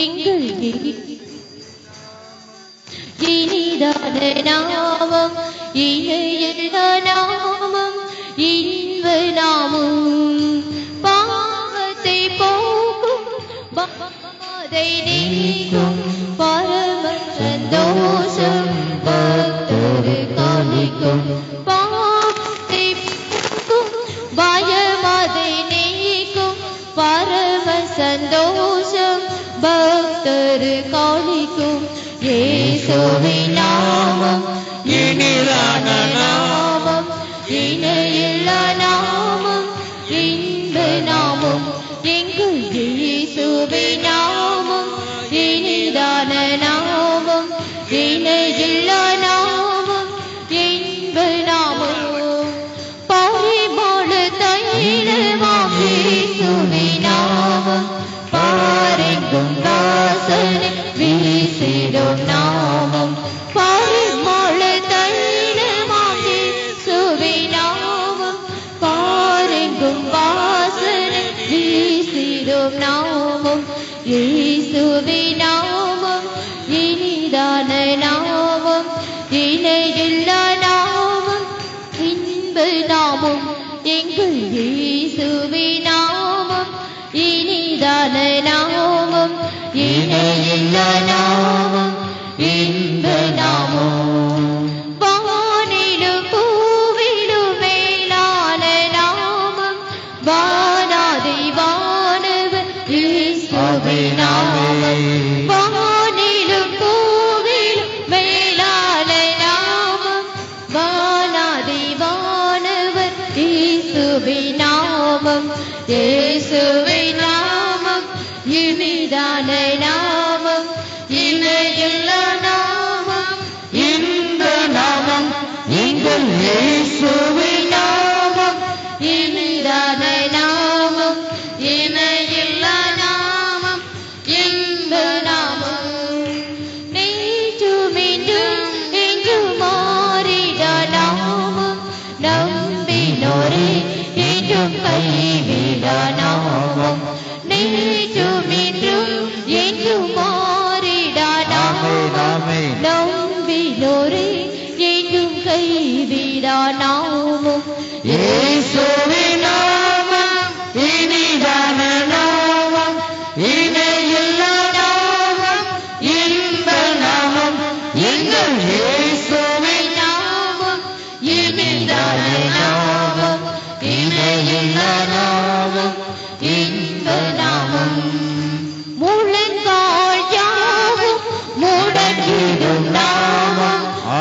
எங்கள் இனிதான நாமம் இணையில்லா நாமம் இன்ப நாமம் பாவத்தை போக்கும் பாதை நீக்கும் பரம சந்தோஷம் பக்தரு காணிக்கும் பாவத்தை போக்கும் பயமதை நீக்கும் பரம சந்தோஷம் பக்தரு காணிக்கும் இயேசுவின் நாமம் இனிதான நாமம் இணையில்லா நாமம் இன்ப நாமம் எங்கள் இயேசுவின் நாமம் இனிதான நாமம் இணையில்லா நாமம் இன்ப நாமம் பரிமள தைலமாம் இயேசுவின் நாமம் பாரெங்கும் வாசனை வீசிடும் நாமம் பரிமள தைலமாம் இயேசுவின் நாமம் பாரெங்கும் வாசனை வீசிடும் நாமம் இயேசுவின் நாமம் இனிதான நாமம் இணையில்லா நாமம் இன்ப நாமம் எங்கள் இயேசுவின் நாமம் இனிதான நாமம் இணையில்லா நாமம் இன்ப நாமம் வானிலும் பூவிலும் மேலான நாமம் வானாதி வானவர் இயேசுவின் நாமம் வானிலும் பூவிலும் மேலான நாமம் வானாதி வானவர் இயேசுவின் நாமம் இயேசுவின் நாமம் இனிதான நாமம் இணையில்லா நாமம் இன்ப நாமம் எங்கள் இயேசுவின் நாமம் இனிதான நாமம் இணையில்லா நாமம் இன்ப நாமம் நேற்றும் இன்றும் என்றும் மாறிடா நாமம் நம்பினோரே என்றும் கைவிடா நாமம் நேற்றும் இன்றும் என்றும் மாறிடா நாமம் நம்பினோரே என்றும் கைவிடா நாமம் இயேசுவின் நாமம் இனிதான நாமம் இணையில்லா நாமம் இன்ப நாமம் எங்கள் இயேசுவின் நாமம் இனிதான நாமம் இணையில்லா நாமம் இன்ப நாமம் முழங்கால் யாவும் முடங்கிடும் நாமம்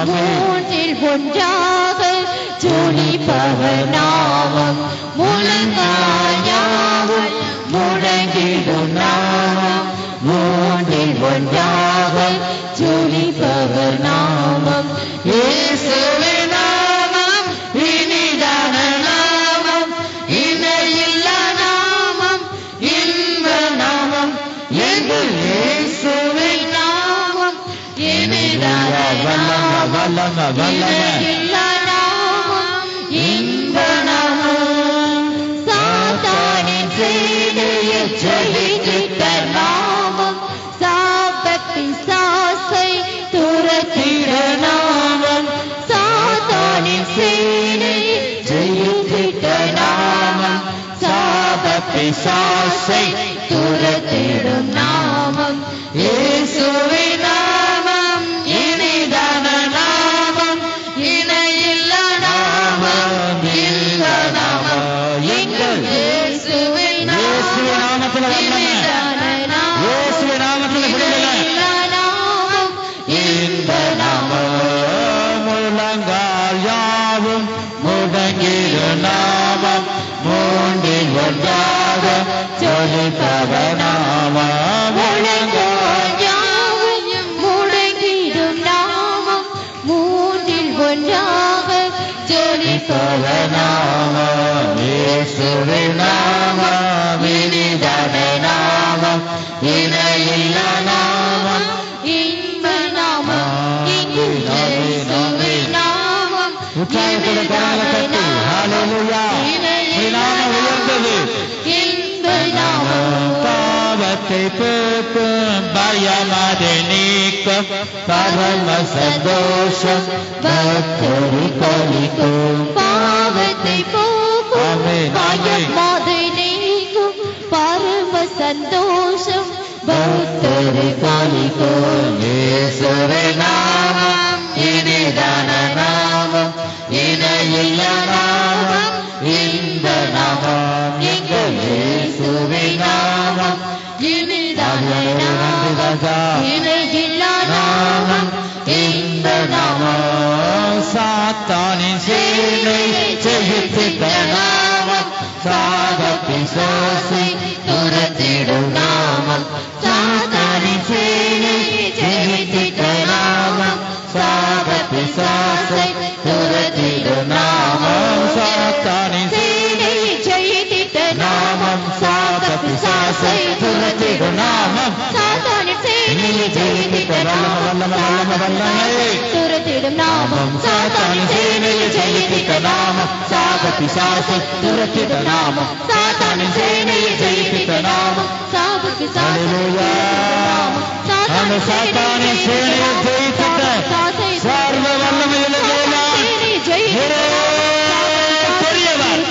மூன்றில் ஒன்றாக ஜொலிப்பவர் நாமம் முழங்கால் யாவும் முடங்கிடும் நாமம் மூன்றில் ஒன்றாக ஜொலிப்பவர் நாமம் இயேசுவின் நாமம் இனிதான நாமம் இணையில்லா நாமம் இன்ப நாமம் எங்கள் இயேசுவின் நாமம் இனிதான நாமம் இணையில்லா நாமம் இன்ப நாமம் சாத்தானின் சேனையை ஜெயித்திட்ட நாமம் சாபத்தின் சாசை துரத்திட நாமம் சாத்தானின் சேனையை ஜெயித்திட்ட நாமம் சாபத்தின் சாசை துரத்திடும் நாமம் இயேசுவின் நாமம் இனிதான நாமம் இணையில்லா நாமம் இன்ப நாமம் எங்கள் இயேசுவின் நாமம் இனிதான நாமம் இணையில்லா நாமம் இன்ப நாமம் முழங்கால் யாவும் முடங்கிடும் நாமம் மூன்றில் ஒன்றாக ஜொலிப்பவர் நாமம் முழங்கால் யாவும் முடங்கிடும் நாமம் மூன்றில் ஒன்றாக ஜொலிப்பவர் நாமம் இயேசுவின் நாமம் இனிதான நாமம் இணையில்லா நாமம் இன்ப நாமம் எங்கள் இயேசுவின் நாமம் உற்சாகத்தோடு கரங்களை தட்டி ஹல்லேலூயா. நாமம் உயர்ந்தது, பாவத்தை போக்கும் பயமதை நீக்கும் பரம சந்தோஷம் பக்தரை கலிக்கும் பாவத்தை போக்கும் பயமதை நீக்கும் பரம சந்தோஷம் பக்தரை கலிக்கும் இயேசுவே நாமம் இனிதான நாமம் இணையில்ல நாமம் இந்த நாமம் எங்கள் இயேசுவே நாமம் இனிதான நாமம் இணையில்லா நாமம் இந்த நாமம் சாத்தானின் சேனை ஜெயித்திட்ட நாமம் சாப பிசாசை துரத்திடும் நாமம் சாத்தானின் சேனை ஜெயித்திட்ட நாமம் சாப பிசாசை துரத்திடும் நாமம் சாத்தானின் சேனை ஜெயித்திட்ட நாமம் சாப பிசாசை துரத்திடும் நாமம் சாத்தானின் சேனை ஜெயித்திட்ட வல்லமை துரத்திடும் நாமம் சாத்தானின் சேனையை ஜெயித்திட்ட நாமம் சாப பிசாசை துரத்திட்ட நாமம் சாத்தானின் சேனையை ஜெயித்திட்ட நாமம் சாப பிசாசை அந்த சாத்தானின் சேனையை ஜெயித்திட்ட சர்வ வல்லமையுள்ள தேவன் பெரியவர்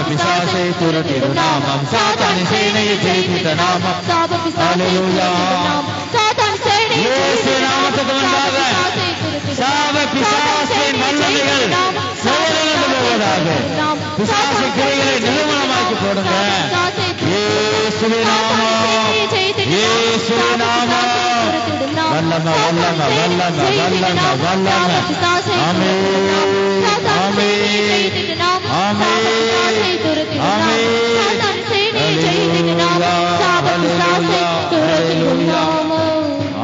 பிசாசை துரத்திடும் நாமம் சாத்தானின் சேனையை ஜெயித்திட்ட நாமம் இயேசு நாமத்துக்கு முன்பாக சாப பிசாசின் வல்லமைகள் செயலிழந்து போவதாக பிசாசு கிரைகளை நிறுவனமாக்கி போடுங்க இயேசுவின் நாமம் இயேசுவின் நாமம் வல்லமை வல்லமை வல்லமை வல்லமை வல்லமை ஆமென் ஆமென்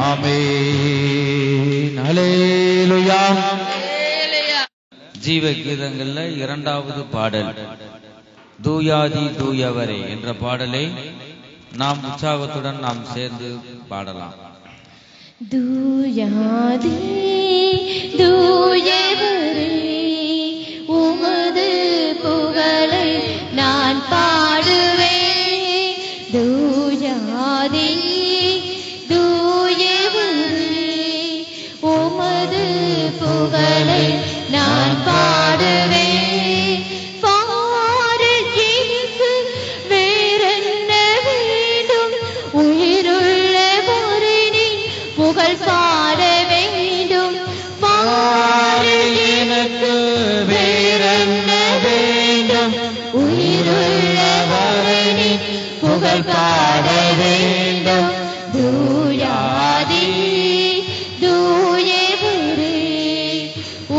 ஆமென் ஹல்லேலூயா. ஜீவ கீதங்கள்ல இரண்டாவது பாடல் தூயாதி தூயவரே என்ற பாடலை நாம் உற்சாகத்துடன் நாம் சேர்ந்து பாடலாம். தூயாதி தூயவரே உமது புகழை நான் பாடுவேன். தூயாதி தூயவரே உமது புகழை நான் பாடுவேன். பாருகிற்கு வேறென்ன வேண்டும்? உயிருள்ள பொருளை புகழ் பாட வேண்டும். எனக்கு வேறென்ன வேண்டும்? உயிருள்ளவரே புகழ் பாட வேண்டும். தூயாதி தூயவரே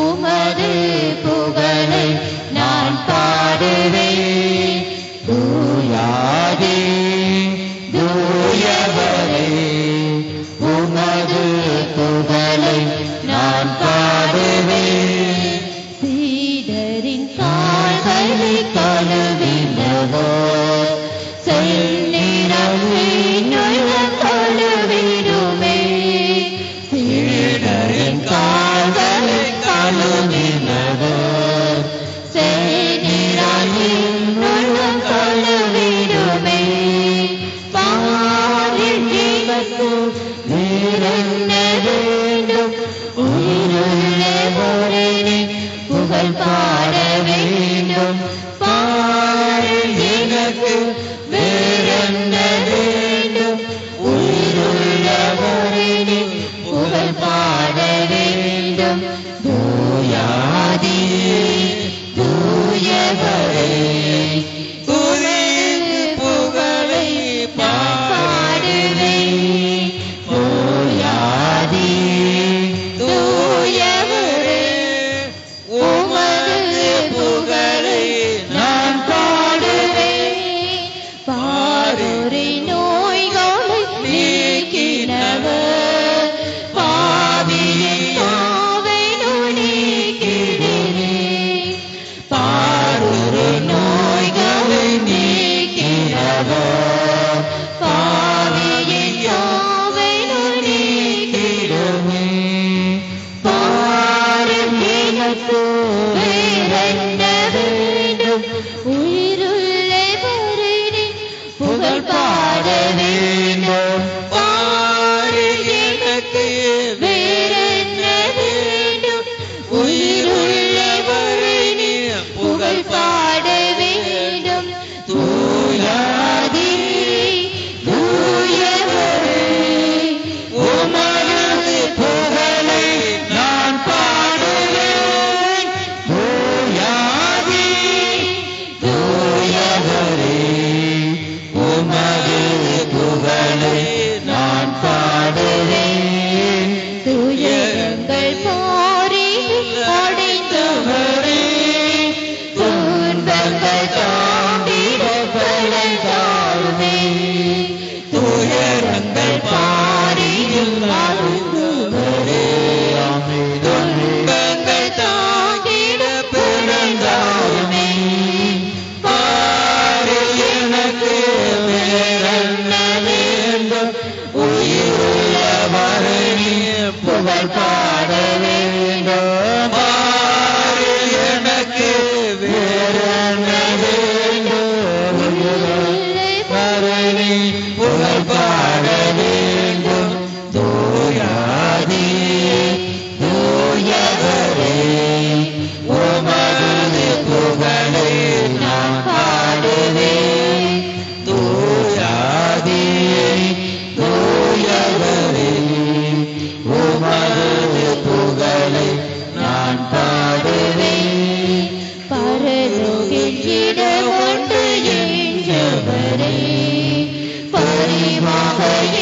உமது புகழை நான் பாடுவேன். தூயாதி தூயவரே உமது புகழை நான் பாடுவேன். சீடரின் கால்களை கழுவினவர் செந்நிறத்தின் உள்ளம் கழுவிடுமே. சீடரின் கால்களை கழுவினவர் செந்நிறத்தின் உள்ளம் கழுவிடுமே. பாரில் ஜீவத்தும் வேறென்ன வேண்டும்? உயிருள்ள பொருளை புகழ் பாட வேண்டும். பாரில் எனக்கு வேறென்ன வேண்டும்? உயிருள்ள பொருளை புகழ் பாட வேண்டும். தூயாதி தூயவரே புகழை பாடுவேன். தூயாதி தூயவரே உமது புகழை நான் பாடுவேன். பாருரை நோய்களை நீக்கினவர் பாவியின் தாவை நீக்கினே. பாருரை நோய்களை நீக்கினவர் பாவியின் தாவை நீக்கினே.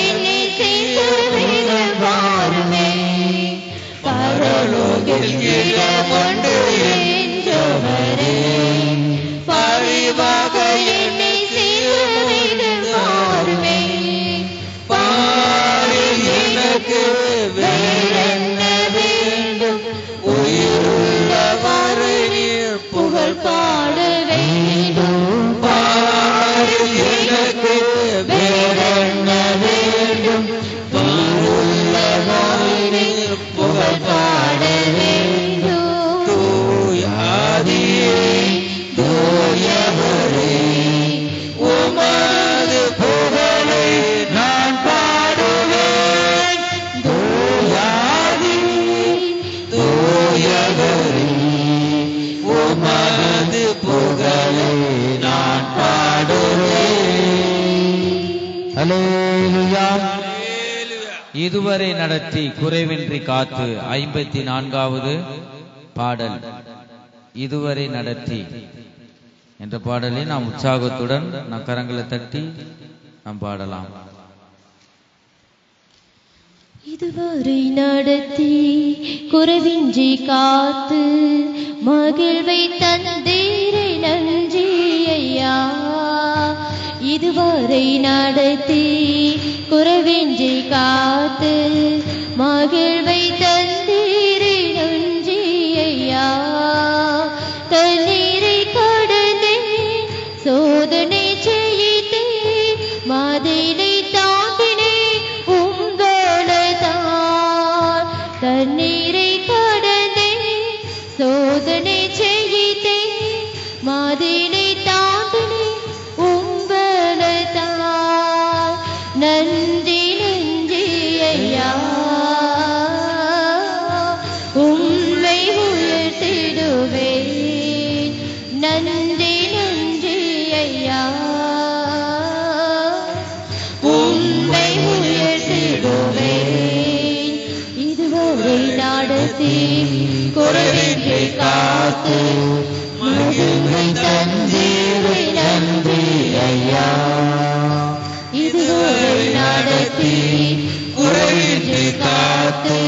என்னை சேர்த்து வாருமே பரலோகில் இடமுண்டு என்றவரே பரிவாக என்னை சேர்த்து வாருமே பாரில் எனக்கு வேறென்ன வேண்டும் உயிருள்ள வரை நீர் புகழ் பாட வேண்டும் பாரில் எனக்கு வேறென்ன வேண்டும் உயிருள்ள வரை நீர் புகழ் பாட வேண்டும் தூயாதியே தூயவரே உமது புகழை நான் பாடுவேன் தூயாதி தூயவரே உமது புகழை நான் பாடுவேன். அல்லேலூயா. இதுவரை நடத்தி குறைவின்றி காத்து 54வது பாடல். இதுவரை நடத்தி என்ற பாடலை நாம் உற்சாகத்துடன் நம் கரங்களை தட்டி நாம் பாடலாம். இதுவரை நடத்தி குறைவின்றி காத்து மகிழ்வை தந்தீரை நன்றி ஐயா. இதுவரை நடத்தி குறைவின்றி காத்து மகிழ்வை தந்தீரை நன்றி ஐயா. தண்ணீரை கடந்தே சோதனை செய்தே மதிலை தாண்டினே உங்களைதான். தண்ணீரை கடந்தே சோதனை செய்தே மதிலை தாண்டினே உங்களைதான். நன்றி நன்றி ஐயா உம்மை உயர்த்திடுவேன். நன்றி நன்றி ஐயா உம்மை உயர்த்திடுவேன். இதுவரை நடத்தி குறைவின்றி காத்து மகிழ்வை தந்தீரை நன்றி ஐயா. இதுவரை நடத்தி குறைவின்றி காத்து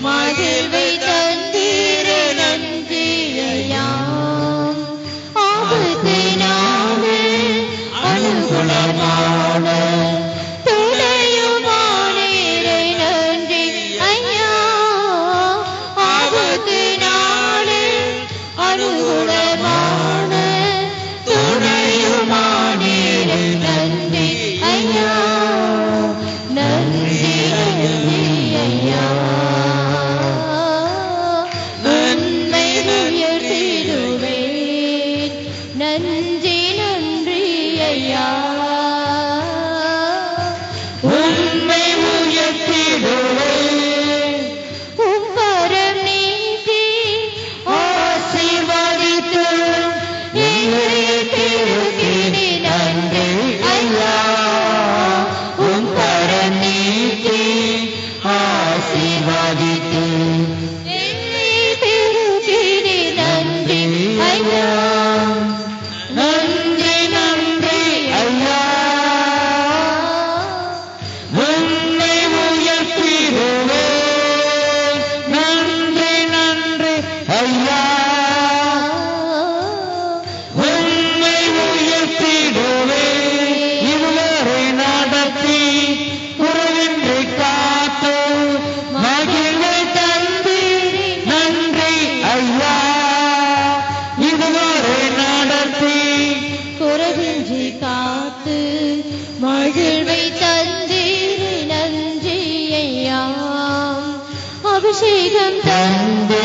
மகிழ்வை தந்தீரை நன்றி ஐயா. ஆபத்து நாளில் அனுகூலமான துணையுமானீரை நன்றி ஐயா. ஆபத்து நாளில் அனுகூலமான துணையுமானீரை நன்றி ஐயா. நன்றி நன்றி ஐயா நன்மை உயர்த்திடுவேன். நன்றி நன்றி ஐயா உம்மை உயர்த்திடுவேன். உம்பரம் நீட்டி ஆசீர்வதித்து என்னை திருத்தினி நன்றி ஐயா. உம்பரம் நீட்டி ஆசீர்வதித்து என்னை திருத்தினி நன்றி ஐயா. நன்றி நன்றி ஐயா உம்மை உயர்த்திடுவேன். நன்றி நன்றி ஐயா உம்மை உயர்த்திடுவேன். இதுவரை நடத்தி குறைவின்றி காத்து மகிழ்வை தந்து நன்றி ஐயா. இதுவரை நடத்தி குறைவின்றி காத்து மகிழ்வை தந்தீரை நன்றி ஐயா. அபிஷேகம் தந்து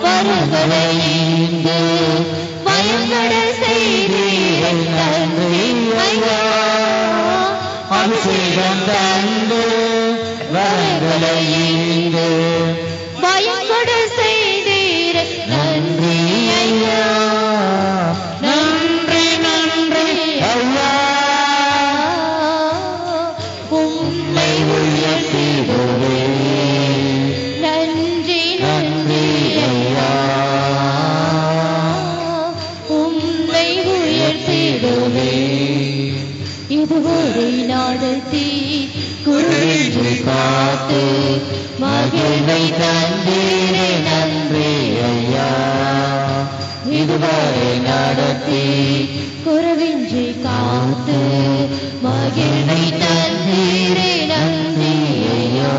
வரங்களை ஈந்து பயங்கர செய்தீரை நன்றி ஐயா. அபிஷேகம் தந்து வரங்களை ஈந்து பயங்கர செய்தீரை நன்றி ஐயா. நன்றி நன்றி ஐயா உம்மை உயர்த்திடுவேன். நன்றி நன்றி ஐயா உம்மை உயர்த்திடுவேன். இது இதுவரை நடத்தி குறைவின்றி காத்து மகிழ்வை தந்தீரே நன்றி ஐயா. இதுவரை நடத்தி குறைவின்றி காத்து மகிழ்வை தந்தீரே நன்றி ஐயா.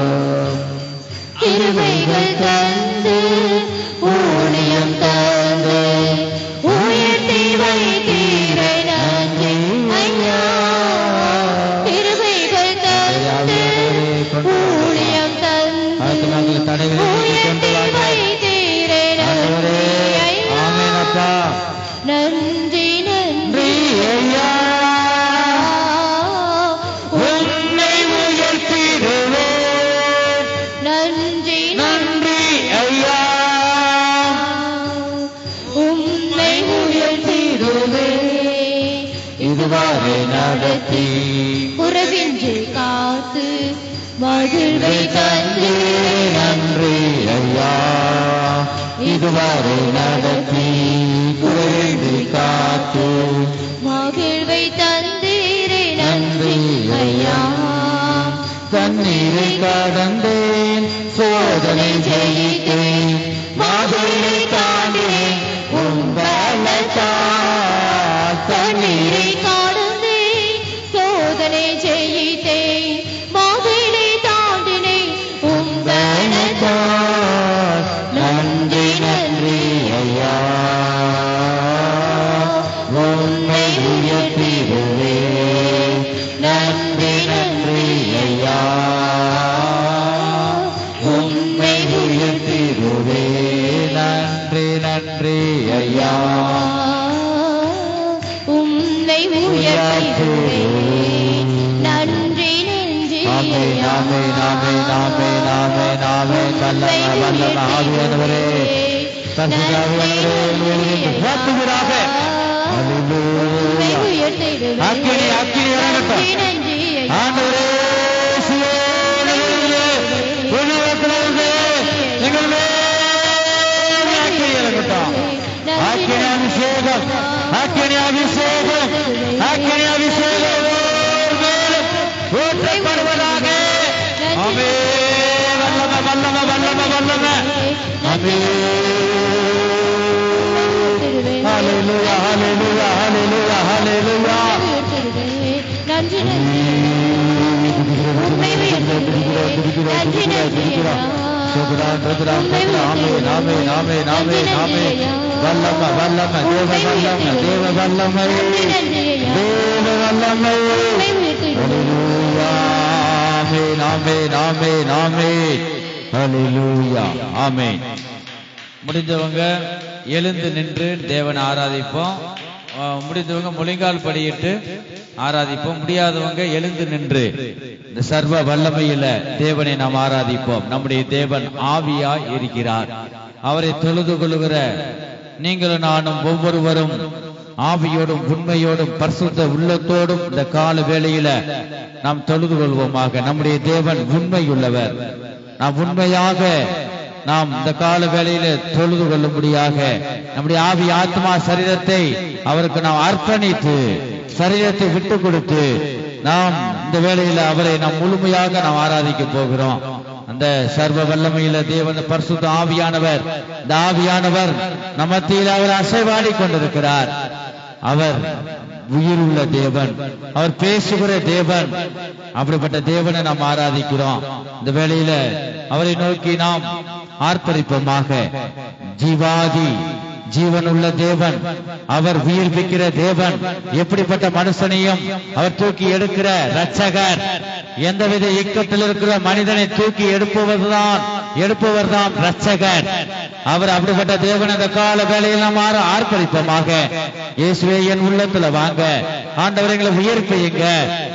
கிருபைகள் தந்து ஊழியம் தந்து உயர்த்தி வைத்தீரே நன்றி ஐயா. கிருபைகள் தந்து ஊழியம் தந்து உயர்த்தி வைத்தீரே நன்றி ஐயா. நன்றி நன்றி ஐயா. உன்னை உயர்த்திடுவேன். நன்றி நன்றி ஐயா. உம்மை உயர்த்திடுவே. இதுவரை நடத்தி குறைவின்றி காத்து மகிழ்வை தந்து நன்றி ஐயா. இதுவரை நடத்தி குறைவின்றி காத்து மகிழ்வை தந்தீரே நன்றி ஐயா. தண்ணீரை கடந்தேன், சோதனை ஜெயித்தேன், மகளை தாண்டினேன் உங்களத்தால். தண்ணீரை கடந்தே சோதனை ஜெயித்தேன், மகிழை தாண்டினேன் உங்களத்தால். நன்றி நன்றி ஐயா. உன்னை உயர்த்திடுவேன். நன்றி நன்றி ஐயா. உன்னை உயர்த்திடுவேன். நன்றி நன்றி ஐயா. உம்மை உயர்த்திடுவே. நன்றி நன்றி நாமே நாமே நாமே நாமே நாமே நாமே வல்லமை வல்லமை ஆவியானவரே, பரிசுத்தாவியானவரே வாழ்த்துகிறாக. அக்கினி அக்கினி இறங்கட்டும். ஆண்டவரே சியோனிலிருந்து உலகத்திலிருந்து எங்கள் மேல் அக்கினி இறங்கட்டும். அக்கினி அபிஷேகம், அக்கினி அபிஷேகம், அக்கினி அபிஷேகம் மேலும் ஊற்றப்படுவதாக. ஆமே வல்லமை வல்லமை வல்லமை வல்லமை. ஆமே. ஹalleluya ஹalleluya ஹalleluya ஹalleluya. நன்றி நன்றி. உம்மை உயர்த்திடுவே. நன்றி நன்றி ஐயா. நாமே நாமே நாமே நாமே வல்லமை வல்லமை தேவ வல்லமை தேவ வல்லமை தேவ வல்லமை. ஹalleluya. ஆமென் ஆமென் ஆமென். ஹalleluya. ஆமென். முடிஞ்சவங்க எழுந்து நின்று தேவனை ஆராதிப்போம். முடிந்தவங்க முழங்கால் படியிட்டு ஆராதிப்போம். முடியாதவங்க எழுந்து நின்று இந்த சர்வ வல்லமையில தேவனை நாம் ஆராதிப்போம். நம்முடைய தேவன் ஆவியாய் இருக்கிறார். அவரை தொழுது கொள்ளுகிற நீங்களும் நானும் ஒவ்வொருவரும் ஆவியோடும் உண்மையோடும் பரிசுத்த உள்ளத்தோடும் இந்த கால வேளையில நாம் தொழுது கொள்வோமாக. நம்முடைய தேவன் உண்மையுள்ளவர். நாம் உண்மையாக நாம் இந்த கால வேளையில தொழுது கொள்ளும்படியாக நம்முடைய ஆவி ஆத்மா சரீரத்தை அவருக்கு நாம் அர்ப்பணித்து சரீரத்தை விட்டு கொடுத்து நாம் இந்த வேளையில அவரை நாம் முழுமையாக நாம் ஆராதிக்க போகிறோம். அந்த சர்வ வல்லமையில தேவன் பரிசுத்த ஆவியானவர், இந்த ஆவியானவர் நம்ம மத்தியில் அவர் அசைவாடி கொண்டிருக்கிறார். அவர் உயிருள்ள தேவன், அவர் பேசுகிற தேவன். அப்படிப்பட்ட தேவனை நாம் ஆராதிக்கிறோம். இந்த வேளையில அவரை நோக்கி நாம் ஆர்ப்பரிப்போமாக. ஜீவாதி ஜீவனுள்ள தேவன், அவர் உயிர்ப்பிக்கிற தேவன், எப்படிப்பட்ட மனுஷனையும் அவர் தூக்கி எடுக்கிற இரட்சகர், எந்தவித இக்கத்தில் இருக்கிற மனிதனை தூக்கி எடுப்பவர் தான் இரட்சகர். அவர் அப்படிப்பட்ட தேவன். இந்த கால வேளையில் நாம் ஆர்ப்பரிப்போமாக. இயேசுவே என் உள்ளத்துல வாங்க, ஆண்டவர் எங்களை உயிர்ப்பியுங்க.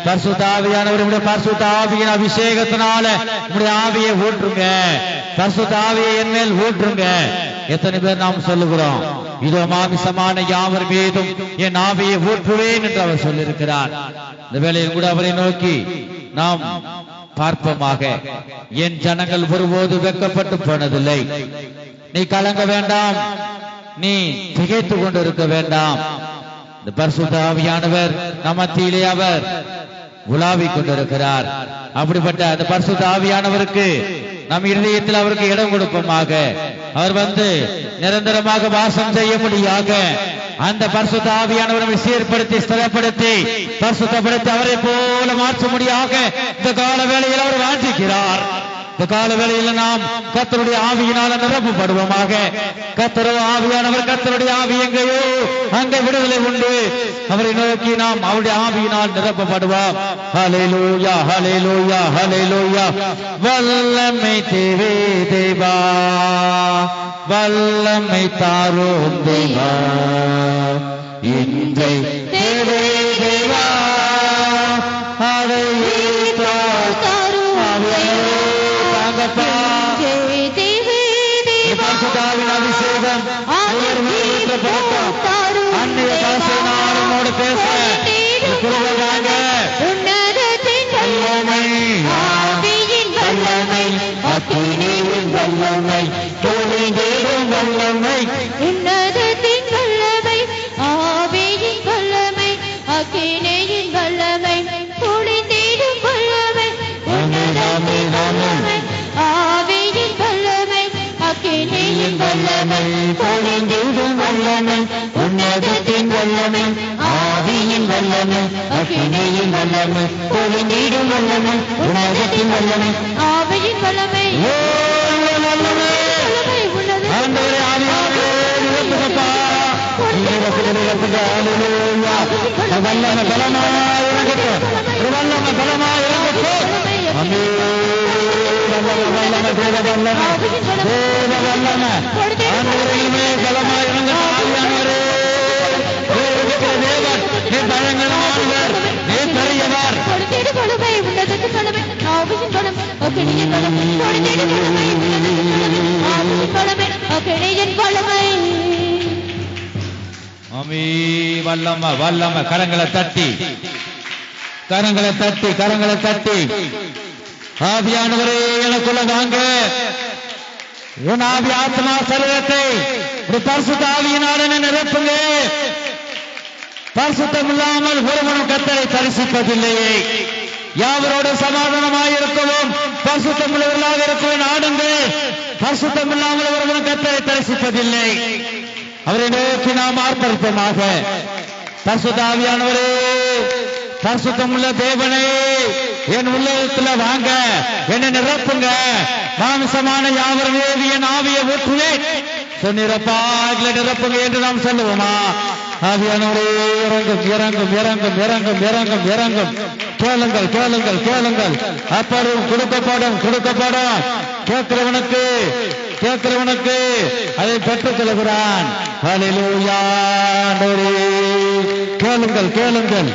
பரிசுத்த ஆவியானவருடைய பரிசுத்த ஆவியின் அபிஷேகத்தினால உங்களுடைய ஆவியை ஊற்றுங்க. பரிசுத்த ஆவியை என் மேல் ஊற்றுங்க. எத்தனை பேர் நாம் சொல்லுகிறோம், இதோ மாமிசமான யாவர் மீதும் என் ஆவியை ஊற்றுவேன் என்று அவர் சொல்லியிருக்கிறார். இந்த வேளையில் கூட அவரை நோக்கி நாம் பார்ப்போமாக. என் ஜனங்கள் ஒருபோது வெட்கப்பட்டு போனதில்லை. நீ கலங்க வேண்டாம், நீ திகைத்து கொண்டிருக்க வேண்டாம். இந்த பரிசுத்த ஆவியானவர் நம் மத்தியிலே அவர் உலாவிக் கொண்டிருக்கிறார். அப்படிப்பட்ட அந்த பரிசுத்த ஆவியானவருக்கு நம் இருதயத்தில் அவருக்கு இடம் கொடுப்போமாக. அவர் வந்து நிரந்தரமாக வாசம் செய்யும்படியாக அந்த பரிசுத்த ஆவியானவரை சீர்படுத்தி ஸ்திரப்படுத்தி பரிசுத்தப்படுத்தி அவரை போல மாற்றும்படியாக இந்த கால வேளையில் அவர் வாஞ்சிக்கிறார். இந்த கால வேளையில் நாம் கர்த்தருடைய ஆவியினால நிரப்பப்படுவோமாக. கர்த்தருடைய ஆவியானவர், கர்த்தருடைய ஆவி எங்கேயோ அங்கே விடுதலை உண்டு. அவரை நோக்கி நாம் அவருடைய ஆவியினால் நிரப்பப்படுவோம். ஹல்லேலூயா, ஹல்லேலூயா, ஹல்லேலூயா. வல்லமை தேவே தேவா, வல்லமை தாரும் தேவா, இன்றை தேவே தேவா, அதை அபிஷேகம் அந்நிய பாசையினாலோடு பேச வல்லமை, வல்லமை, அக்கினியின் வல்லமை, பொழிந்திடும் வல்லமை, உன்னதத்தின் வல்லமை, ஆவியின் வல்லமை, அக்கினியின் வல்லமை, பொழிந்திடும் வல்லமை, உன்னதத்தின் வல்லமை, ஆவியின் வல்லமை, அக்கினியின் வல்லமை, பொழிந்திடும் வல்லமை, உன்னதத்தின் வல்லமை, ஆவியின் வல்லமை, அக்கினியின் வல்லமை, பொழிந்திடும் வல்லமை, உன்னதத்தின் வல்லமை, ஆவியின் வல்லமை, ஆண்டவரே ஆவியானவரே நிரப்புங்கப்பா. வல்லமை பலமாய் இறங்கட்டும், வல்லமை பலமாய் இறங்கட்டும். ஆமென். வல்லமை, வல்லமை, தேவ வல்லமை, தேவ வல்லமை ஆண்டவரையுமே பலமாய் இறங்கட்டும். ஆவியானவரே இருக்கிற தேவன், நீ பயங்கரமானவர், நீ பெரியவர். ஆமே. வல்லமை, வல்லமை. கரங்களை தட்டி, கரங்களை தட்டி, கரங்களை தட்டி, ஆவியானவரே எனக்குள்ள வாங்க. என் ஆவி ஆத்மா சரீரத்தை பரிசுத்த ஆவியினாலே நிரப்புங்க. பரிசுத்தம் இல்லாமல் ஒருவனும் கர்த்தரை தரிசிப்பதில்லையே. யாவரோடு சமாதானமாயிருக்கவும் பரிசுத்தம் உள்ளவர்களாக இருக்கவும் நாடுங்கள். பரிசுத்தம் இல்லாமல் ஒருவனும் கர்த்தரை தரிசிப்பதில்லை. அவரை நோக்கி நாம் ஆர்ப்பரிப்போமாக. பரிசுத்த ஆவியானவரே, பரிசுத்தம் உள்ள தேவனே, என் உள்ளத்துல வாங்க, என்னை நிரப்புங்க. மாம்சமான யாவரும் ஏவி என் ஆவியை ஊற்றுவேன் சொன்னிரப்பா, எங்களை நிரப்புங்க என்று நாம் சொல்லுவோமா? ஆவியானவரே இறங்கும், இறங்கும், இறங்கும், இறங்கும், இறங்கும், இறங்கும். கேளுங்கள், கேளுங்கள், கேளுங்கள். அப்பரும் கொடுக்கப்படும், கொடுக்கப்படும். கேட்கிறவனுக்கு, கேட்கிறவனுக்கு அதை பெற்றுக் கொள்கிறான். ஹல்லேலூயா. கேளுங்கள், கேளுங்கள்,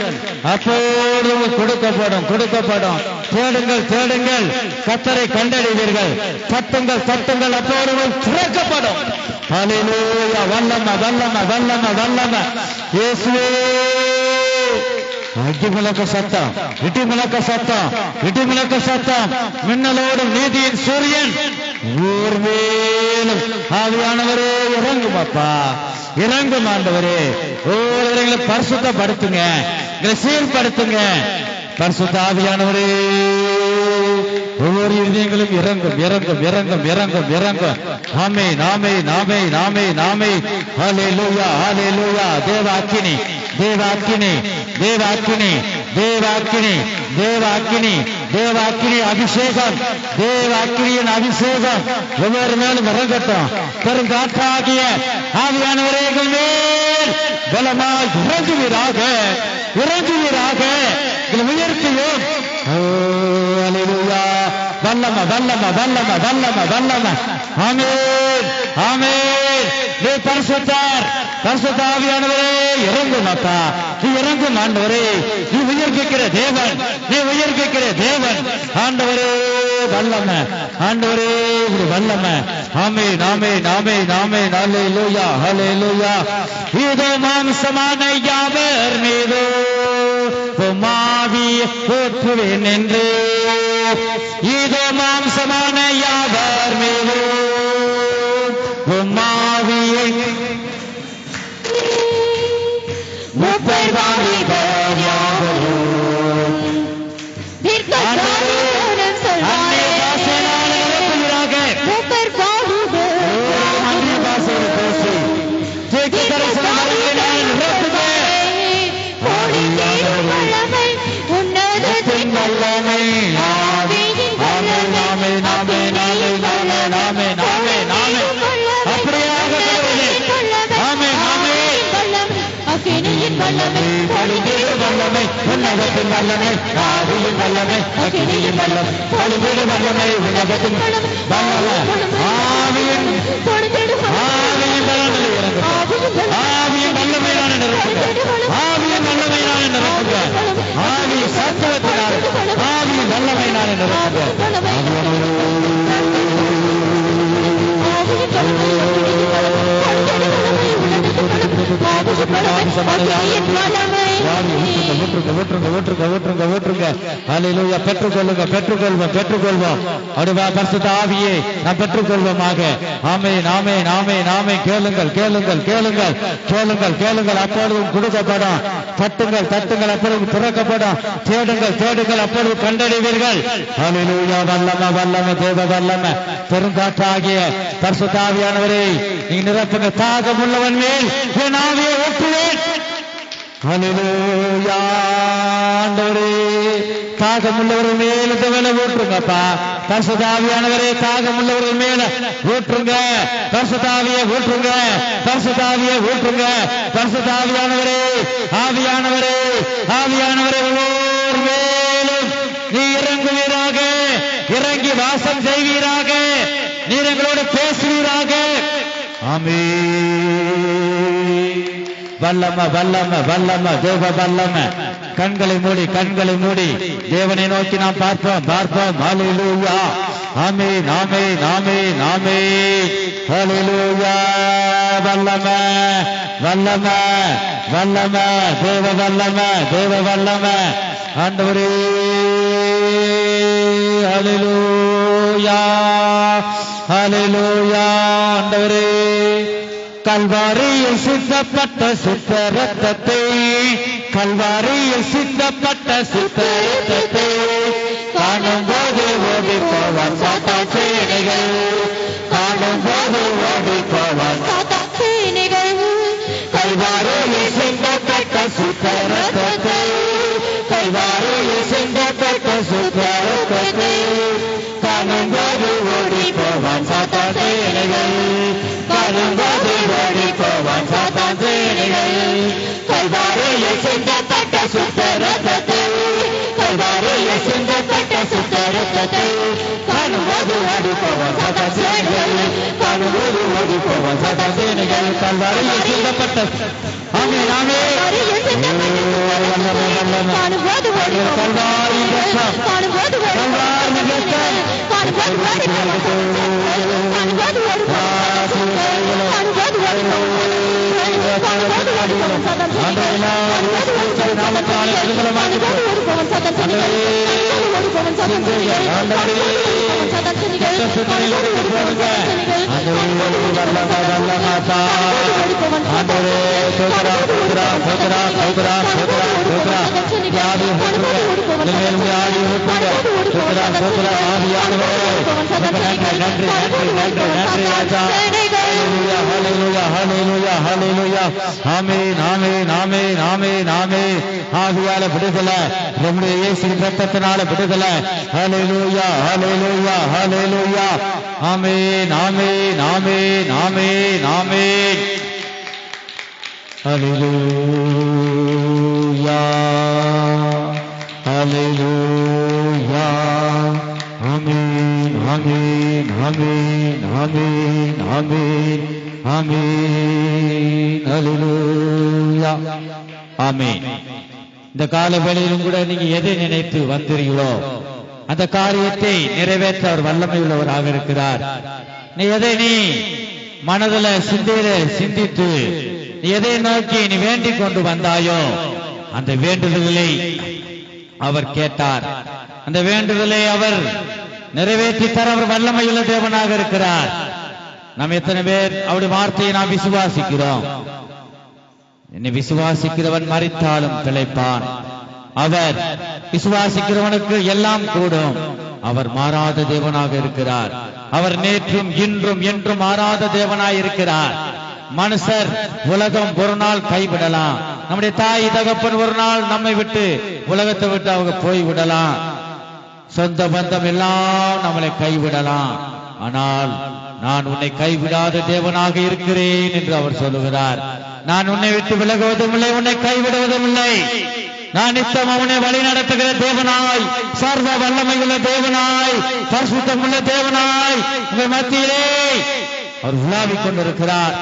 அப்போது கொடுக்கப்படும், கொடுக்கப்படும். தேடுங்கள், தேடுங்கள், கர்த்தரை கண்டடைவீர்கள். தட்டுங்கள், தட்டுங்கள், அப்போது திறக்கப்படும். ஹல்லேலூயா. வல்லமை, வல்லமை, வல்லமை, வல்லமை. இயேசுவே. இடிமுழக்க சத்தம், இடிமுழக்க சத்தம், இடிமுழக்க சத்தம். மின்னலோடும் நீதியின் சூரியன் ஊர்வேலும். ஆவியானவரே இறங்கும் அப்பா, இறங்கும் ஆண்டவரே. ஓரங்களை பரிசுத்தப்படுத்துங்க, எங்களை சீர்படுத்துங்க. பரிசுத்த ஆவியானவரே ஒவ்வொரு இருதயங்களும் இறங்கும், இறங்கும், இறங்கும், இறங்கும், இறங்கும். ஆமென், ஆமென், ஆமென், ஆமென், ஆமென். ஹல்லேலூயா, ஹல்லேலூயா. தேவாக்கினி, தேவாக்கினி, தேவாக்கினி, தேவாக்கினி, தேவாக்கினி, தேவாக்கினி அபிஷேகம், தேவாக்கினியின் அபிஷேகம் ஒவ்வொரு மேலும் இறங்கட்டும். பெருங்காற்றாகிய ஆவியானவரே எங்கள் மேல் பலமாய் இறங்குவீராக, இறங்குவீராக. உயர்த்துவோம். ஹல்லேலூயா. வல்லமை, வல்லமை, வல்லமை, வல்லமை, வல்லமை. ஆமென், ஆமென். நீ பரிசுத்தர், பரிசுத்த ஆவியானவரே இறங்கும் அப்பா, நீ இறங்கும் ஆண்டவரே. நீ உயர்விக்கிற தேவன், நீ உயர்விக்கிற தேவன் ஆண்டவரே. வல்லமை ஆண்டவரே, இப்படி வல்லமை. ஆமென், ஆமென், ஆமென், ஆமென். ஹல்லேலூயா, ஹல்லேலூயா. இதோ மாம்சமான யாவர் மீது உம்மாவியை ஊற்றுவேன் என்று. இதோ மாம்சமான யாவர் மீது உம்மாவியை வல்லமை ஆவியின் வல்லமை அக்கினியின் வல்லமை பழுவிடும் வல்லமை உலகத்தின் வல்லமை ஆவியின் வல்லமை இறங்கும் ஆவியின் வல்லமையான நிரப்புங்க ஆவியின் வல்லமையான நிரப்புங்க ஆவி சத்துவத்தினால் ஆவியின் வல்லமையான நிரப்புங்க பெற்றுக்கொள்வோம் பரிசுத்த ஆவியை நாம் பெற்றுக்கொள்வோமாக. ஆமென் ஆமென் ஆமென் ஆமென். கேளுங்கள் கேளுங்கள் கேளுங்கள் கேளுங்கள் கேளுங்கள் அப்பொழுதும் கொடுக்கப்படும். தட்டுங்கள் தட்டுங்கள் அப்பொழுது திறக்கப்படும். தேடுங்கள் தேடுங்கள் அப்பொழுது கண்டறிவீர்கள். ஹல்லேலூயா. வல்லமை வல்லமை தேவ வல்லமை பெருங்காற்றாகிய பரிசுத்த ஆவியானவரே நீ நிரப்புங்க. தாகம் உள்ளவன் மேல் என் ஆவியை ஊற்றுவேன். ஹல்லேலூயா. ஆண்டவரே தாகம் உள்ளவர்கள் மேல இந்த வேலை ஊற்றுங்கப்பா. பரிசுத்த ஆவியானவரே தாகம் உள்ளவர்கள் மேல ஊற்றுங்க. பரிசுத்த ஆவியை ஊற்றுங்க. பரிசுத்த ஆவியை ஊற்றுங்க. பரிசுத்த ஆவியானவரே ஆவியானவரே ஆவியானவரே ஒவ்வொரு மேலும் நீ இறங்குவீராக. இறங்கி வாசம் செய்வீராக. நீர் எங்களோடு பேசுவீராக. ஆமென். வல்லம வல்லம வல்லம தேவ வல்லம. கண்களை மூடி கண்களை மூடி தேவனை நோக்கி நாம் பார்ப்போம் பார்ப்போம். ஹல்லேலூயா. ஆமென் ஆமென் ஆமென் ஆமென். ஹல்லேலூயா. வல்லம வல்லம வல்லம தேவ வல்லம தேவ வல்லம. ஆண்டவரே ஹல்லேலூயா ஹல்லேலூயா. ஆண்டவரே கல்வாரியில் சிந்தப்பட்ட சுத்த ரத்தத்தை கல்வாரியில் சிந்தப்பட்ட சுத்த ரத்தத்தை காணும் போது ஓடி போவான் சாத்தான் சேனைகள். காணும் போது ஓடி போவான் சாத்தான் சேனைகள். கல்வாரியில் சிந்தப்பட்ட சுத்த ரத்தத்தை கல்வாரியில் சிந்தப்பட்ட சுத்த ரத்தத்தை காணும் போது ஓடி போவான் சாத்தான் சேனைகள். காணும் போது ஓடி போவான் சாத்தான் சேனைகள். கல்வாரியில் சிந்தப்பட்ட சுத்த ரத்தத்தை கல்வாரியில் சிந்தப்பட்ட சுத்த ரத்தத்தை காணும் போது ஓடி போவான் சாத்தான் சேனைகள். காணும் போது ஓடி போவான் சாத்தான் சேனைகள். கல்வாரியில் சிந்தப்பட்ட ஆமென் ஆமென். காணும் போது ஓடி கல்வாரி ரத்தம் கல்வாரி ரத்தம் ஆவியால விடுதலை நம்முடைய இயேசுவின் ரத்தத்தினால விடுதலை. ஹல்லேலூயா ஹல்லேலூயா ஹல்லேலூயா. ஆமென் ஆமென் ஆமென் ஆமென் ஆமென். ஹல்லேலூயா ஹல்லேலூயா. ஆமென் ஆமென் ஆமென் ஆமென் ஆமென் ஆமென். ஹல்லேலூயா. ஆமென். இந்த கால வேளையிலும் கூட நீங்க எதை நினைத்து வந்தீர்களோ அந்த காரியத்தை நிறைவேற்ற அவர் வல்லமை உள்ளவராக இருக்கிறார். நீ எதை நீ மனதில சிந்தித்து நீ எதை நோக்கி நீ வேண்டிக் கொண்டு வந்தாயோ அந்த வேண்டுதலை அவர் கேட்டார். அந்த வேண்டுதலை அவர் நிறைவேற்றி தர அவர் வல்லமையுள்ள தேவனாக இருக்கிறார். நாம் எத்தனை பேர் அவருடைய வார்த்தையை நாம் விசுவாசிக்கிறோம்? என்னை விசுவாசிக்கிறவன் மரித்தாலும் பிழைப்பான். அவர் விசுவாசிக்கிறவனுக்கு எல்லாம் கூடும். அவர் மாறாத தேவனாக இருக்கிறார். அவர் நேற்றும் இன்றும் என்றும் மாறாத தேவனாய் இருக்கிறார். மனுஷர் உலகம் ஒரு நாள் கைவிடலாம். நம்முடைய தாய் தகப்பன் ஒரு நாள் நம்மை விட்டு உலகத்தை விட்டு அவங்க போய்விடலாம். சொந்த பந்தம் எல்லாம் நம்மளை கைவிடலாம். ஆனால் நான் உன்னை கைவிடாத தேவனாக இருக்கிறேன் என்று அவர் சொல்லுகிறார். நான் உன்னை விட்டு விலகுவதும் இல்லை, உன்னை கைவிடுவதும் இல்லை. நான் நித்தம் அவனை வழி நடத்துகிற தேவனாய், சர்வ வல்லமையுள்ள தேவனாய், பரிசுத்தமுள்ள தேவனாய் உங்கள் மத்தியிலே அவர் உலாவிக் கொண்டிருக்கிறார்.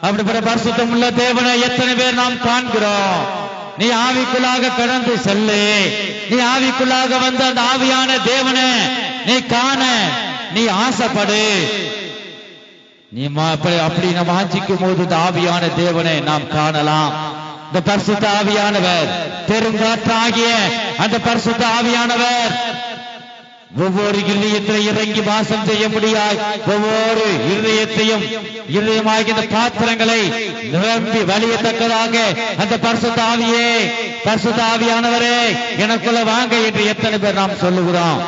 அப்படிப்பட்ட பரிசுத்தமுள்ள தேவனை எத்தனை பேர் நாம் காண்கிறோம்? நீ ஆவிக்குள்ளாக கடந்து செல்லு. நீ ஆவிக்குள்ளாக வந்த அந்த ஆவியான தேவனை நீ காண நீ ஆசைப்படு. நீ அப்படி நாம் வாஞ்சிக்கும் போது இந்த ஆவியான தேவனை நாம் காணலாம். இந்த பரிசுத்த ஆவியானவர், பெருங்காற்றாகிய அந்த பரிசுத்த ஆவியானவர் ஒவ்வொரு இருதயத்தில் இறங்கி வாசம் செய்ய முடியாது. ஒவ்வொரு இருதயத்தையும் இருதயமாகிய இந்த பாத்திரங்களை நிரம்பி வழியத்தக்கதாக அந்த பரிசுத்த ஆவியே, பரிசுத்த ஆவியானவரே எனக்குள்ள வாங்க என்று எத்தனை பேர் நாம் சொல்லுகிறோம்?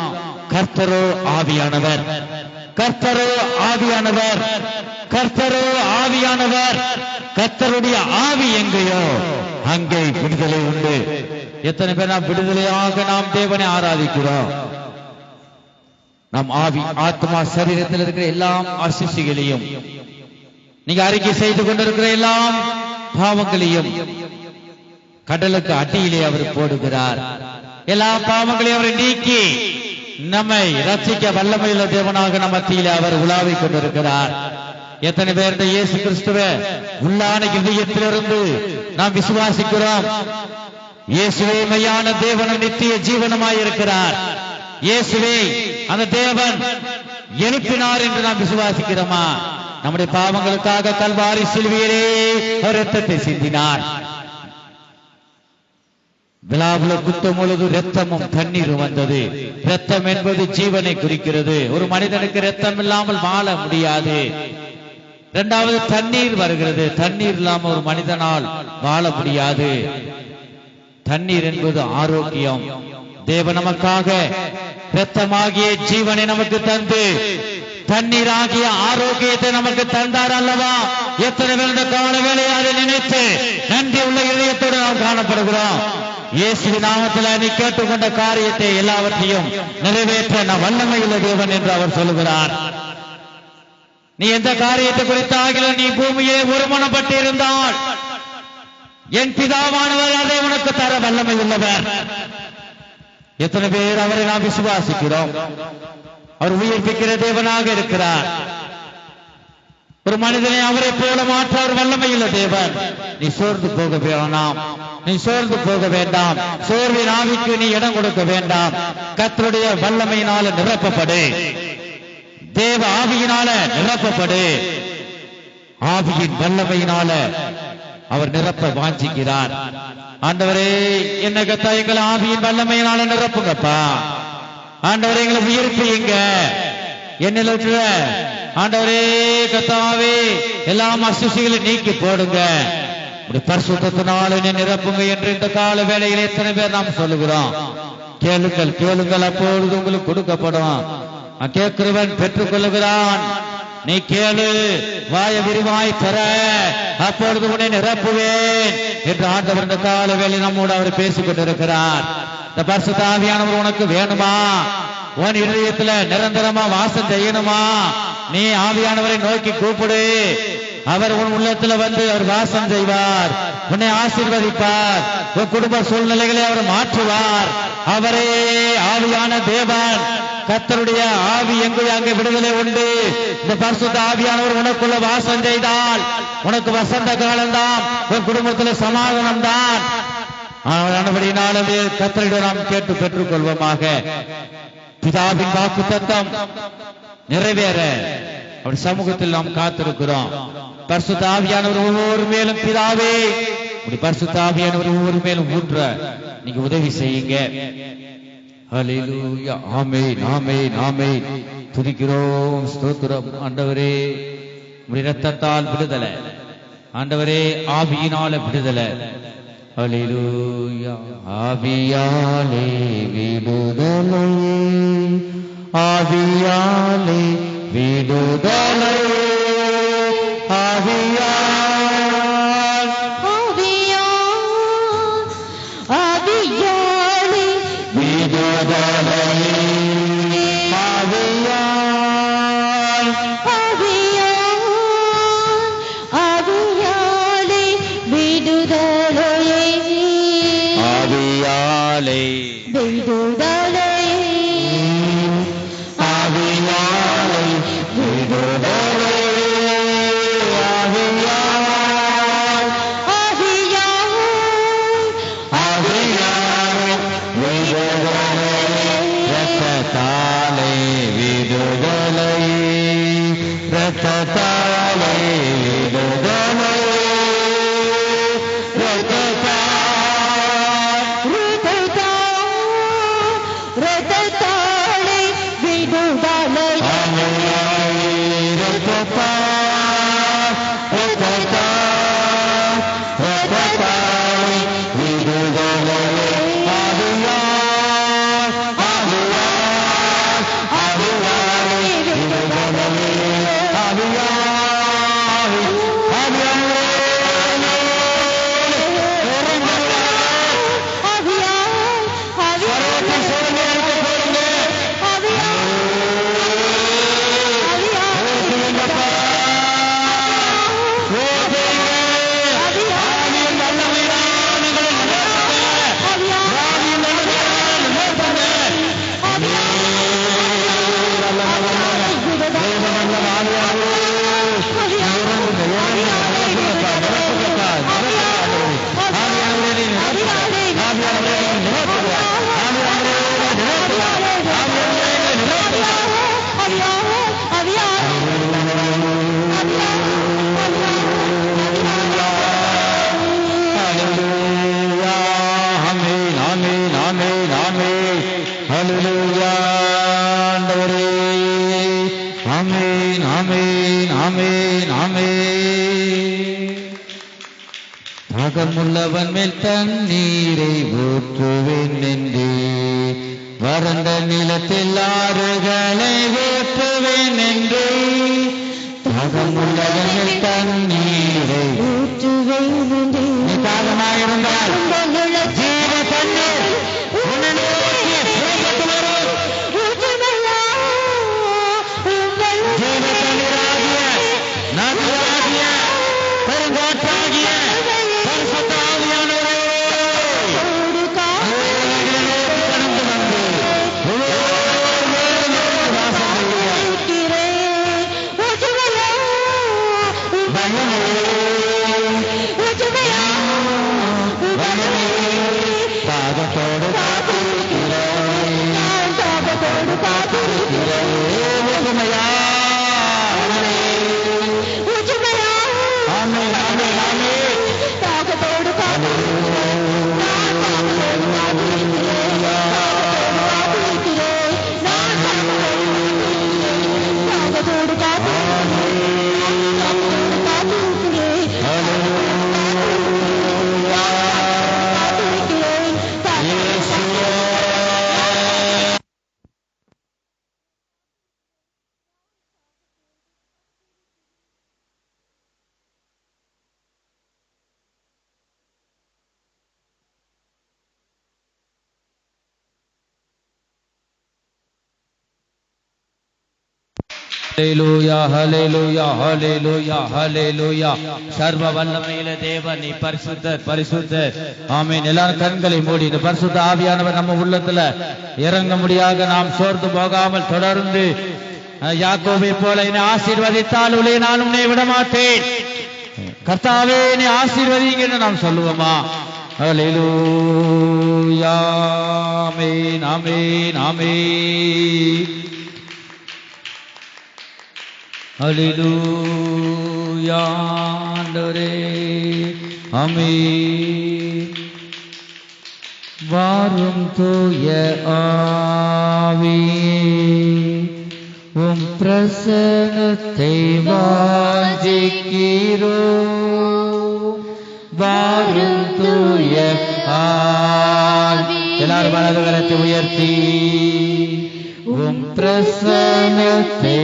கர்த்தரோ ஆவியானவர், கர்த்தரோ ஆவியானவர், கர்த்தரோ ஆவியானவர். கர்த்தருடைய ஆவி எங்கேயோ அங்கே விடுதலை உண்டு. எத்தனை பேர் நாம் விடுதலையாக நாம் தேவனை ஆராதிக்கிறோம்? நம் ஆவி, ஆத்மா, சரீரத்தில் இருக்கிற எல்லாம் அசுசிகளையும் நீங்க அறிக்கை செய்து கொண்டிருக்கிற எல்லாம் பாவங்களையும் கடலுக்கு அடியிலே அவர் போடுகிறார். எல்லா பாவங்களையும் அவர் நீக்கி நம்மை ரட்சிக்க வல்லமையுள்ள தேவனாக நம் மத்தியிலே அவர் உலாவிக் கொண்டிருக்கிறார். எத்தனை பேர் இந்த இயேசு கிறிஸ்துவை உள்ளான இதயத்திலிருந்து நாம் விசுவாசிக்கிறோம்? இயேசுவே மெய்யான தேவனும் நித்திய ஜீவனமாய் இருக்கிறார். இயேசுவே அந்த தேவன் எழுப்பினார் என்று நாம் விசுவாசிக்கிறோமா? நம்முடைய பாவங்களுக்காக கல்வாரி சிலுவையிலே இரத்தத்தை சிந்தினார். விழாவுல குத்தம் பொழுது ரத்தமும் தண்ணீரும் வந்தது. ரத்தம் என்பது ஜீவனை குறிக்கிறது. ஒரு மனிதனுக்கு ரத்தம் இல்லாமல் வாழ முடியாது. இரண்டாவது தண்ணீர் வருகிறது. தண்ணீர் இல்லாமல் ஒரு மனிதனால் வாழ முடியாது. தண்ணீர் என்பது ஆரோக்கியம். தேவன் நமக்காக இரத்தமாகிய ஜீவனை நமக்கு தந்து தண்ணீராகிய ஆரோக்கியத்தை நமக்கு தந்தார் அல்லவா? எத்தனை பேர் இந்த கால வேளையை அதை நினைத்து நன்றி உள்ள இதயத்தோடு நாம் காணப்படுகிறோம். இயேசுவின் நாமத்தில் நீ கேட்டுக்கொண்ட காரியத்தை எல்லாவற்றையும் நிறைவேற்ற நான் வல்லமையுள்ள தேவன் என்று அவர் சொல்லுகிறார். நீ எந்த காரியத்தை குறித்தாகில நீ பூமியிலே ஒருமனப்பட்டு இருந்தால் என் பிதாவானவர் அதை உனக்கு தர வல்லமை உள்ளவர். எத்தனை பேர் அவரை நாம் விசுவாசிக்கிறோம்? அவர் உயிர்ப்பிக்கிற தேவனாக இருக்கிறார். ஒரு மனிதனை அவரை போல மாற்ற அவர் வல்லமையுள்ள தேவன். நீ சோர்ந்து போக வேண்டாம், நீ சோர்ந்து போக வேண்டாம். சோர்வின் ஆவிக்கு நீ இடம் கொடுக்க வேண்டாம். கர்த்தருடைய வல்லமையினால நிரப்பப்படு, தேவ ஆவியினால நிரப்பப்படு. ஆவியின் வல்லமையினால அவர் நிரப்ப வாஞ்சிக்கிறார். ஆண்டவரே என்ன கத்தா எங்களை ஆவியின் வல்லமையினால நிரப்புங்கப்பா. ஆண்டவரே எங்களை உயிர்ப்பியுங்க. என்னில் ஆண்டவரே கத்தாவே எல்லாம் அசுசிகளை நீக்கி போடுங்க. பரிசுத்தத்தினால என்னை நிரப்புங்க என்று இந்த கால வேளையில் எத்தனை பேர் நாம் சொல்லுகிறோம்? கேளுங்கள், கேளுங்கள், அப்பொழுது உங்களுக்கு கொடுக்கப்படும். கேட்கிறவன் பெற்றுக் கொள்ளுகிறான். நீ கேளு, வாய விரிவாய் தர, அப்பொழுது உன்னை நிரப்புவேன் என்று ஆண்டவர் இந்த கால வேளை நம்மோடு அவர் பேசிக் கொண்டிருக்கிறார். இந்த பரிசுத்த ஆவியானவர் உனக்கு வேணுமா? உன் இதயத்துல நிரந்தரமா வாசம் செய்யணுமா? நீ ஆவியானவரை நோக்கி கூப்பிடு. அவர் உன் உள்ளத்துல வந்து அவர் வாசம் செய்வார், உன்னை ஆசீர்வதிப்பார், உன் குடும்ப சூழ்நிலைகளை அவர் மாற்றுவார். அவரே ஆவியான தேவன். கர்த்தருடைய ஆவி எங்கே அங்கே விடுதலை உண்டு. இந்த பரிசுத்த ஆவியானவர் உனக்குள்ள வாசம் செய்தால் உனக்கு வசந்த காலம்தான், உன் குடும்பத்தில் சமாதானம் தான். ஆனபடினாலே கர்த்தரிடம் நாம் கேட்டு பெற்றுக் கொள்வோமாக. பிதாவின் வாக்கு தத்தம் நிறைவேற அவர் சமூகத்தில் நாம் காத்திருக்கிறோம். பரிசுத்த ஆவியானவர் ஒவ்வொரு மேலும் பிதாவே, பரிசுத்த ஆவியானவர் ஒவ்வொரு மேலும் ஊற்ற நீங்க உதவி செய்யுங்க. ஹல்லேலூயா, ஆமென், ஆமென், ஆமென். துதிக்கிறோம், ஸ்தோத்திரம். ஆண்டவரே உம்முடைய இரத்தத்தால் விடுதலை, ஆண்டவரே ஆவியினால விடுதலை. ஹல்லேலூயா. ஆவியாலே விடுதலை, ஆவியாலே விடுதலை, ஆவியால் ஆவியாலே விடுதலை, ஆவியால் ஆவியாலே விடுதலையே, ஆவியாலே விடுதலை ஆவியாரை விடுதலை ஆவியார் ஆவியார் விடுதலை இரத்தத்தாலே விடுதலை இரத்தத்தாலே விடுதலை ரத்தத்தாலே விடுதலை தாகமுள்ளவன் மேல் தண்ணீரை ஊற்றுவேன் என்றே வறண்ட நிலத்தில் ஆறுகளை ஊற்றுவேன் என்றே தாகமுள்ளவன் மேல் தண்ணீரை ஊற்றுவேன் என்று நீ தாகமாயிருந்தால் ஜீவ தண்ணீர் உன்னை நோக்கி புறப்பட்டு வரும். ஜீவ தண்ணீராகிய நதியாகிய பெருங்காற்றாகிய பரிசுத்த ஆவியானவரே, எங்களை கடந்து வந்து வாசம் தாகத்தோடு ஹல்லேலூயா ஹல்லேலூயா ஹல்லேலூயா ஹல்லேலூயா. சர்வ வல்லமையில தேவன் நீ பரிசுத்தர் பரிசுத்தர். ஆமென். எல்லாரும் கண்களை மூடி இந்த பரிசுத்த ஆவியானவர் நம்ம உள்ளத்துல இறங்க முடியாத நாம் சோர்ந்து போகாமல் தொடர்ந்து யாக்கோபை போல என்னை ஆசீர்வதித்தால் உள்ளே நான் உன்னை விட மாட்டேன். கர்த்தாவே என்னை ஆசீர்வதிங்க என்று நாம் சொல்லுவோமா? ஹல்லேலூயா. ஆமென் ஆமென் ஆமென். ஹல்லேலூயா ஆண்டவரே. ஆமென். வாரும் தூய ஆவியே, உம் பிரசன்னத்தை வாஞ்சிக்கிறோம். வாரும் தூய ஆவி. எல்லாரும் வலது கரத்தை உயர்த்தி உம் பிரசன்னத்தை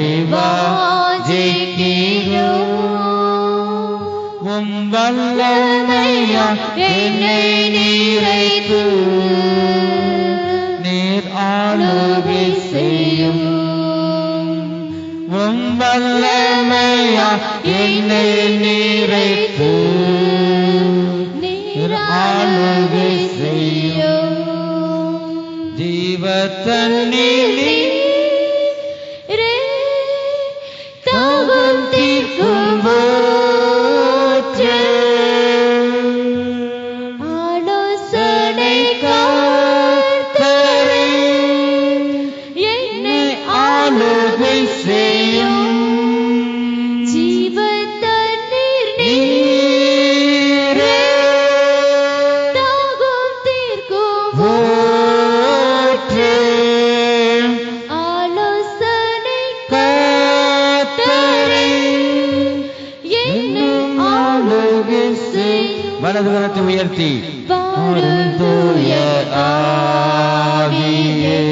உம் வல்லமையா என்னை நிறைத்து நீர் ஆளுகை செய்யும். உம் வல்லமையா என்னை நிறைத்து நீர் ஆளுகை செய்யும். ஜீவ தண்ணீரே தாகம் தீர்க்கும் ஊற்று, ஆலோசனை கர்த்தரே, என்னை ஆளுகை செய்யும். ஜீவ தண்ணீர் நீரே, தாகம் தீர்க்கும் ஊற்று, ஆலோசனை கர்த்தரே, என்னை ஆளுகை செய்யும். வலது கரத்தை உயர்த்தி வாரும் தூய ஆவியே,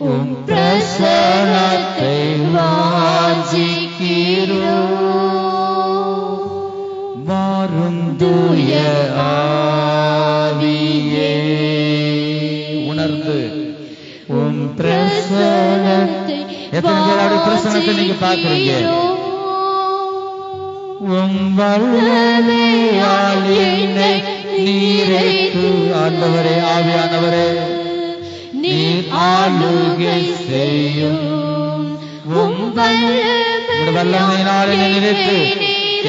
உம் பிரசன்னத்தை வாஞ்சிக்கிறோம். வாரும் தூய ஆவியே. உணர்ந்து உம் பிரசன்னத்தை எத்தனை பேர் அவருடைய பிரசன்னத்தை நீங்க பார்க்கறீங்க? உம் வல்லமையால் என்னை நீரைத்து. ஆண்டவரே, ஆவியானவரே, நீர் ஆளுகை செய்யும். உம் வல்லமையினால் என்னை நிறைத்து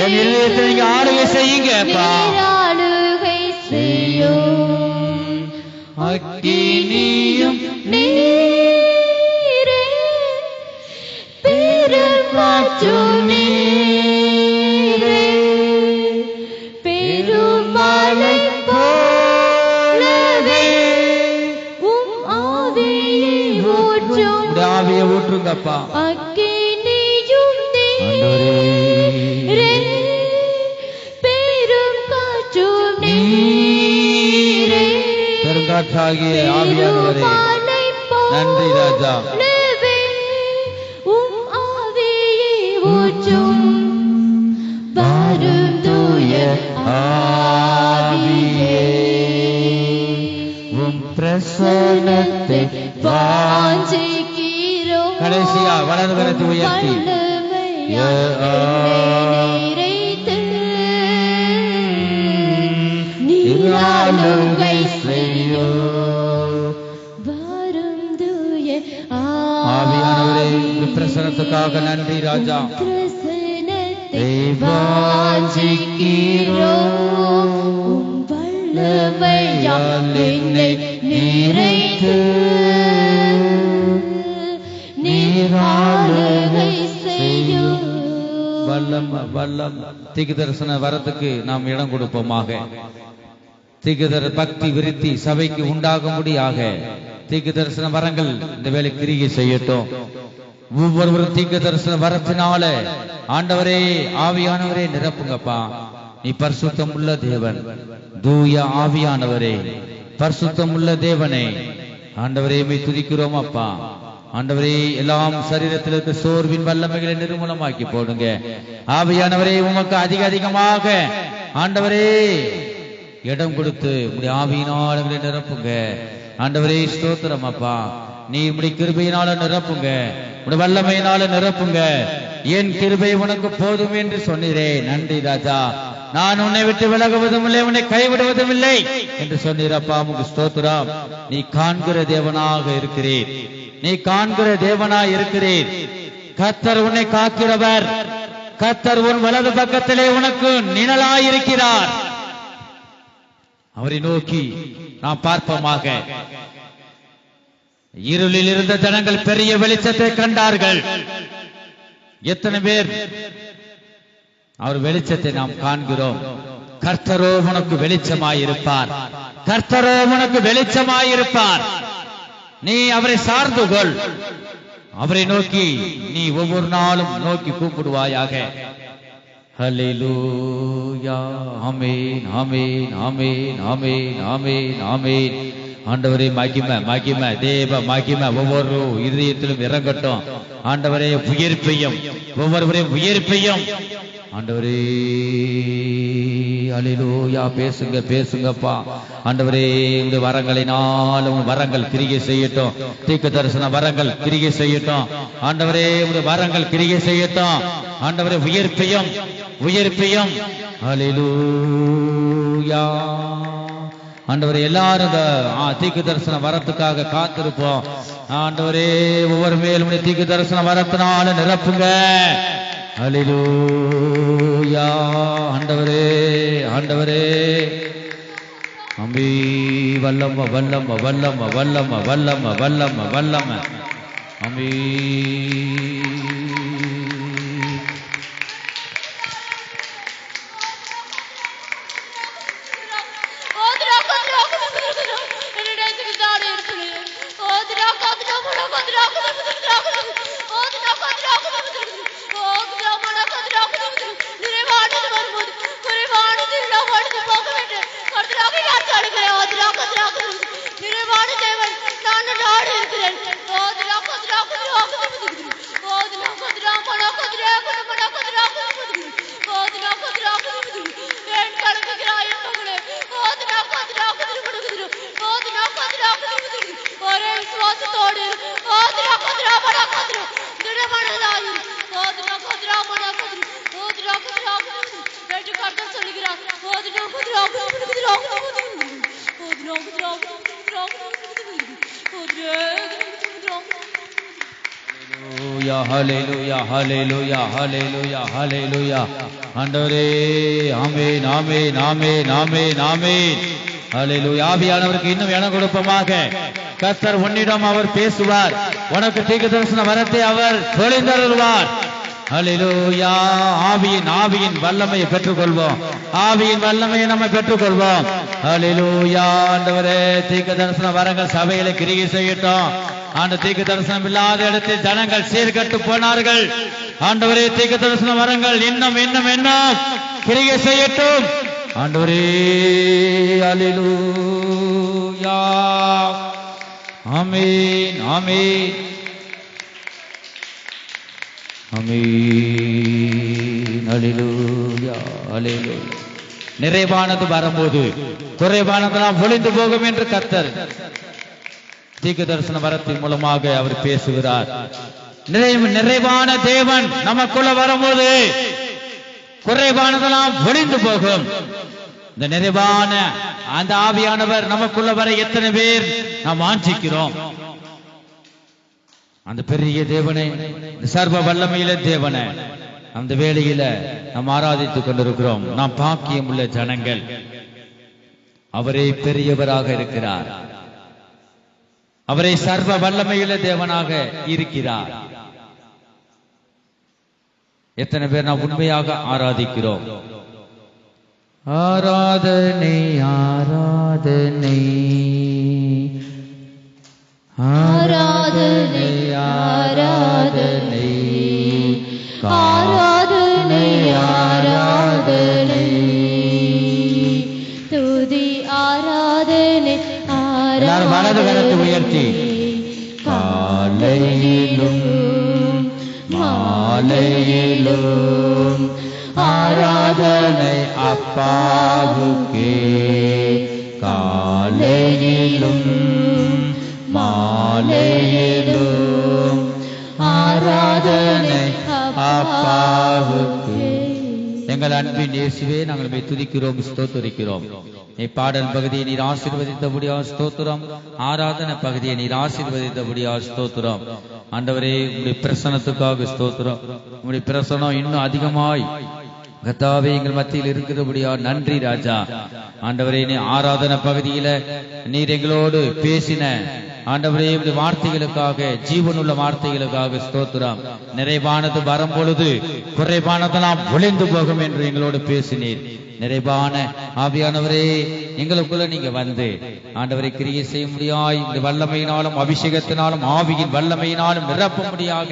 என் இதயத்தை நீங்க ஆளுகை செய்யுங்கப்பா. ஆளுகை செய்யும். அக்கினியும் நீரே, பெருங்காற்றும் நீரே, பெருமழை போலவே உம் ஆவியை ஊற்றும். உம்முடைய ஆவியை ஊற்றுங்கப்பா. அக்கினியும் நீரே, பெருங்காற்றும் நீரே, பெருங்காற்றாகிய ஆவியானவரே, பெருமழை நன்றி ராஜா. போலவே உம் ஆவியை ஊற்றும். வாரும் தூய ஆவியே, உம் பிரசன்னத்தை வாஞ்சிக்கிறோம். கடைசியா வலது கரத்தை உயர்த்தி நிறைத்து நீராளுகை செய்யும். வாரும் தூய ஆவியானவரே, உம் பிரசன்னத்துக்காக நன்றி ராஜா. பிரசன்னத்தை வாஞ்சிக்கிறோம். உம் வல்லமையால் என்னை நிறைத்து நீராளுகை செய்யும். வல்லம் தீக்கு தரிசன வரத்துக்கு நாம் இடம் கொடுப்போமாக. தீக்குதர பக்தி விருத்தி சபைக்கு உண்டாகும்படியாக தீக்கு தரிசன வரங்கள் இந்த வேலை கிரியை செய்யட்டும். ஒவ்வொருவரும் தீக்கு தரிசன வரத்தினால ஆண்டவரே, ஆவியானவரே நிரப்புங்கப்பா. நீ பரிசுத்தம் உள்ள தேவன், தூய ஆவியானவரே, பரிசுத்தம் உள்ள தேவனே, ஆண்டவரே மை துதிக்கிறோம் அப்பா. ஆண்டவரே, எல்லாம் சரீரத்தில் இருக்க சோர்வின் வல்லமைகளை நிர்மூலமாக்கி போடுங்க. ஆவியானவரே, உமக்கு அதிகமாக ஆண்டவரே இடம் கொடுத்து உடைய ஆவியினால் எங்களை நிரப்புங்க. ஆண்டவரே ஸ்தோத்திரம் அப்பா. நீ உடைய கிருபையினால நிரப்புங்க, உடைய வல்லமையினால நிரப்புங்க. என் கிருபை உனக்கு போதும் என்று சொன்னீரே, நன்றி ராஜா. நான் உன்னை விட்டு விலகுவதும் இல்லை, உன்னை கைவிடுவதும் இல்லை என்று சொன்னீரப்பா. உமக்கு ஸ்தோத்திரம். நீ காண்கிற தேவனாக இருக்கிறீர், நீ காண்கிற தேவனாய் இருக்கிறீர். கர்த்தர் உன்னை காக்கிறவர், கர்த்தர் உன் வலது பக்கத்திலே உனக்கு நிழலாயிருக்கிறார். அவரை நோக்கி நாம் பார்ப்போமாக. இருளில் இருந்த ஜனங்கள் பெரிய வெளிச்சத்தை கண்டார்கள். எத்தனை பேர் அவர் வெளிச்சத்தை நாம் காண்கிறோம்? கர்த்தரோ உனக்கு வெளிச்சமாயிருப்பார், கர்த்தரோ உனக்கு வெளிச்சமாயிருப்பார். நீ அவரை சார்ந்து கொள், அவரை நோக்கி நீ ஒவ்வொரு நாளும் நோக்கி கூப்பிடுவாயாக. ஹல்லேலூயா. ஆமென், ஆமென், ஆமென், ஆமென், ஆமென், ஆமென். ஆண்டவரே மகிமை, மகிமை, தேவ மகிமை ஒவ்வொரு இதயத்திலும் இறங்கட்டும். ஆண்டவரே உயிர்ப்பையும், ஒவ்வொருவரையும் உயிர்ப்பையும் ஆண்டவரே. அல்லேலூயா. பேசுங்க, பேசுங்கப்பா. ஆண்டவரே, இந்த வரங்களினால் உங்க வரங்கள் கிரியை செய்யட்டும். தீர்க்க தரிசன வரங்கள் கிரியை செய்யட்டும். ஆண்டவரே, உங்க வரங்கள் கிரியை செய்யட்டும். ஆண்டவரே உயிர்ப்பையும், உயிர்ப்பையும். அல்லேலூயா. ஆண்டவரே எல்லாரும் தீக்கு தரிசன வரத்துக்காக காத்திருப்போம். ஆண்டவரே ஒவ்வொரு மேலும் தீக்கு தரிசன வரத்தினால நிரப்புங்க. அல்லேலூயா. ஆண்டவரே ஆண்டவரே அம்பி வல்லம்ம வல்லம்ம வல்லம்ம வல்லம்ம வல்லம்ம வல்லம்ம வல்லம்ம அம்பி ஹல்லேலூயா ஹல்லேலூயா ஹல்லேலூயா ஹல்லேலூயா. ஆண்டவரே ஆமென் ஆமென் ஆமென் ஆமென் ஆமென். ஹல்லேலூயா. ஆவியானவருக்கு இன்னும் இடம் கொடுப்போமாக. கர்த்தர் உன்னிடம் அவர் பேசுவார். உனக்கு தீர்க்க தரிசன வரத்தை அவர் பொழிந்தருள்வார். ஹல்லேலூயா. ஆவியின் வல்லமையை பெற்றுக்கொள்வோம். ஆவியின் வல்லமையை நம்ம பெற்றுக்கொள்வோம். ஹல்லேலூயா. ஆண்டவரே தீர்க்க தரிசன வரங்கள் சபையில கிரியை செய்யட்டும். ஆண்டு தீர்க்க தரிசனம் இல்லாத இடத்தில் ஜனங்கள் சீர்கட்டு போனார்கள். ஆண்டவரே தீர்க்க தரிசன வரங்கள் இன்னும் இன்னும் இன்னும் கிரியை செய்யட்டும். ஆண்டவரே அல்லேலூயா. ஆமென் ஆமென் ஆமென். அல்லேலூயா அல்லேலூயா. நிறைவானது வரும்போது குறைவானதெல்லாம் ஒளிந்து போகும் என்று கர்த்தர் தீர்க்க தரிசன வரத்தின் மூலமாக அவர் பேசுகிறார். நிறைவான தேவன் நமக்குள்ள வரும்போது குறைவானதெல்லாம் ஒளிந்து போகும். இந்த நிறைவான அந்த ஆவியானவர் நமக்குள்ள வர எத்தனை பேர் நாம் வாஞ்சிக்கிறோம்? அந்த பெரிய தேவனை, சர்வ வல்லமையில தேவனை அந்த வேளையில நாம் ஆராதித்துக் கொண்டிருக்கிறோம். நாம் பாக்கியம் உள்ள ஜனங்கள். அவரே பெரியவராக இருக்கிறார். அவரை சர்வ வல்லமையுள்ள தேவனாக இருக்கிறார். எத்தனை பேர் நாம் உண்மையாக ஆராதிக்கிறோம்? ஆராதனை ஆராதனை ஆராதனை ஆராதனை ஆராதனை ஆராதனை துதி ஆராதனை எல்லாரும் வலது கரத்தை உயர்த்தி காலையிலும் மாலையிலும் ஆராதனை அப்பாவுக்கே. காலையிலும் மாலையிலும் ஆராதனை அப்பாவுக்கே. எங்கள் அன்பின் இயேசுவே, நாங்கள் உம்மை துதிக்கிறோம், ஸ்தோத்திரிக்கிறோம். பாடல் பகுதியை நீர் ஆசீர்வதித்தபடியா ஸ்தோத்திரம். ஆராதனை பகுதியை நீர் ஆசீர்வதித்தபடியா ஸ்தோத்திரம். ஆண்டவரே உம்முடைய பிரசன்னத்துக்காக ஸ்தோத்திரம். உம்முடைய பிரசன்னம் இன்னும் அதிகமாய் கர்த்தாவே எங்கள் மத்தியில் இருக்கிறபடியா நன்றி ராஜா. ஆண்டவரே நீ ஆராதனை பகுதியில நீர் எங்களோடு பேசின ஆண்டவரே வார்த்தைகளுக்காக, ஜீவனுள்ள வார்த்தைகளுக்காக ஸ்தோத்திரம். நிறைவானது வரும் பொழுது குறைவானதெல்லாம் ஒளிந்து போகும் என்று எங்களோடு பேசினீர். நிறைவான ஆவியானவரே எங்களுக்குள்ள நீங்க வந்து ஆண்டவரை கிரியை செய்ய முடியாய் இந்த வல்லமையினாலும் அபிஷேகத்தினாலும் ஆவியின் வல்லமையினாலும் நிரப்பும்படியாக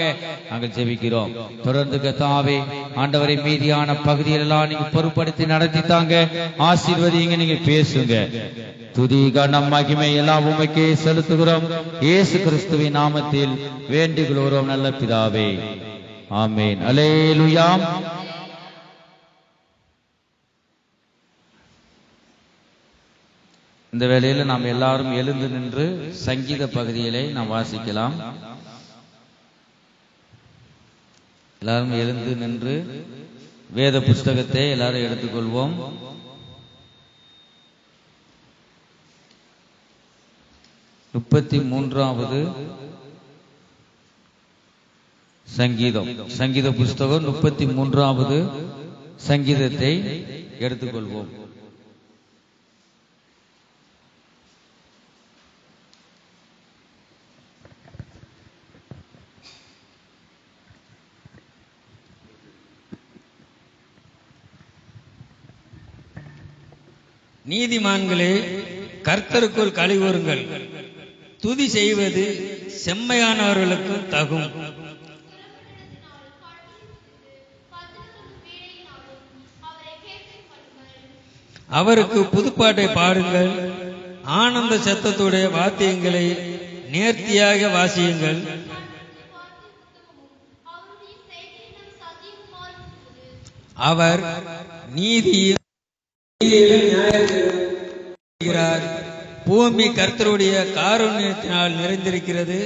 நாங்கள் ஜெபிக்கிறோம். தொடர்ந்து கர்த்தாவே ஆண்டவரை மீதியான பகுதிகளெல்லாம் நீங்க பொறுப்படுத்தி நடத்தித்தாங்க. ஆசீர்வதிங்க, நீங்க பேசுங்க. துதி கனம் மகிமை எல்லாம் உமக்கே செலுத்துகிறோம். இயேசு கிறிஸ்துவின் நாமத்தில் வேண்டிக் நல்ல பிதாவே, ஆமென். அல்லேலூயா. இந்த வேளையில நாம் எல்லாரும் எழுந்து நின்று சங்கீத பகுதியிலே நாம் வாசிக்கலாம். எல்லாரும் எழுந்து நின்று வேத புஸ்தகத்தை எல்லாரும் எடுத்துக்கொள்வோம். 33வது சங்கீதம். சங்கீத புஸ்தகம் 33வது சங்கீதத்தை எடுத்துக்கொள்வோம். நீதிமான்களே, கர்த்தருக்குள் களிகூருங்கள். துதி செய்வது செம்மையானவர்களுக்கு தகும். அவருக்கு புதுப்பாட்டை பாடுங்கள். ஆனந்த சத்தத்துடைய வாத்தியங்களை நேர்த்தியாக வாசியுங்கள். அவர் நீதியில் நியாயத்திலும் பூமி கர்த்தருடைய காருண்யத்தினால் நிறைந்திருக்கிறது.